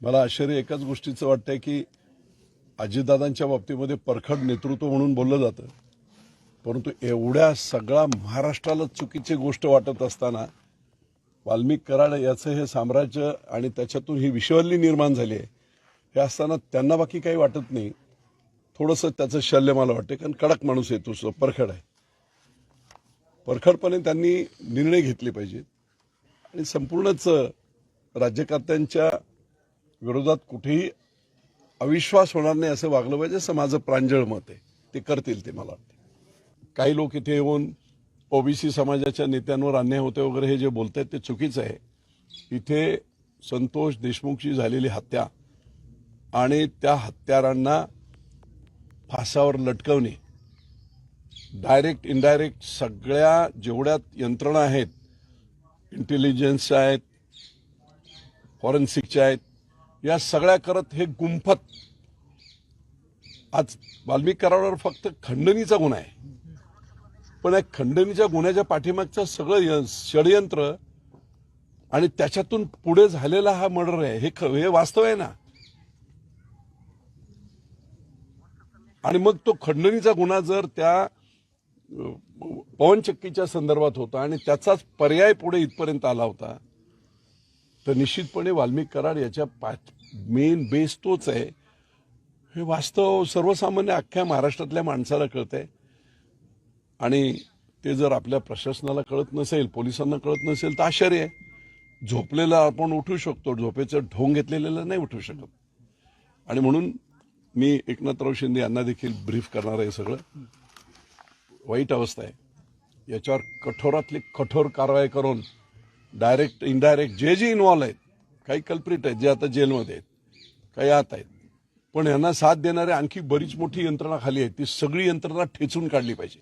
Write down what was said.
मला आश्चर्य एकाच गोष्टीचं वाटतंय की अजितदादांच्या बाबतीमध्ये परखड नेतृत्व म्हणून बोललं जातं, परंतु एवढ्या सगळा महाराष्ट्राला चुकीची गोष्ट वाटत असताना वाल्मिक कराड याचं हे साम्राज्य आणि त्याच्यातून ही विश्ववल्ली निर्माण झाली आहे हे असताना त्यांना बाकी काही वाटत नाही. थोडंसं त्याचं शल्य मला वाटतं, कारण कडक माणूस आहे तो, परखड आहे. परखडपणे त्यांनी निर्णय घेतले पाहिजेत आणि संपूर्णच राज्यकर्त्यांच्या विरोधात कुठेही अविश्वास होणार नाही असं वागलं पाहिजे, असं माझं प्रांजळ मत आहे. ते करतील ते मला वाटतं. काही लोक इथे येऊन ओबीसी समाजाच्या नेत्यांवर अन्याय होते वगैरे हे जे बोलतायत ते चुकीचं आहे. इथे संतोष देशमुखची झालेली हत्या आणि त्या हत्यारांना फासावर लटकवणे, डायरेक्ट इनडायरेक्ट सगळ्या जेवढ्या यंत्रणा आहेत, इंटेलिजन्सच्या आहेत, फॉरेन्सिकच्या आहेत, या सगळ्या करत हे गुंफत आज वाल्मिक कराडावर फक्त खंडणीचा गुन्हा आहे, पण या खंडणीच्या गुन्ह्याच्या पाठीमागचं सगळं षडयंत्र आणि त्याच्यातून पुढे झालेला हा मर्डर आहे हे वास्तव आहे ना. आणि मग तो खंडणीचा गुन्हा जर त्या पवनचक्कीच्या संदर्भात होता आणि त्याचाच पर्याय पुढे इथपर्यंत आला होता, तर निश्चितपणे वाल्मिक कराड याच्या मेन बेस तोच आहे. हे वास्तव सर्वसामान्य अख्ख्या महाराष्ट्रातल्या माणसाला कळतंय आणि ते जर आपल्या प्रशासनाला कळत नसेल, पोलिसांना कळत नसेल तर आश्चर्य आहे. झोपलेला आपण उठू शकतो, झोपेचं ढोंग घेतलेलं नाही उठू शकत. आणि म्हणून मी एकनाथराव शिंदे यांना देखील ब्रीफ करणार आहे. सगळं वाईट अवस्था आहे, याच्यावर कठोरातली कठोर कारवाई करून डायरेक्ट इनडायरेक्ट जे इन्व्हॉल्व आहेत, काही कल्प्रिट आहेत जे आता जेलमध्ये आहेत, काही आत आहेत, पण यांना साथ देणारे आणखी बरीच मोठी यंत्रणा खाली आहे, ती सगळी यंत्रणा ठेचून काढली पाहिजे.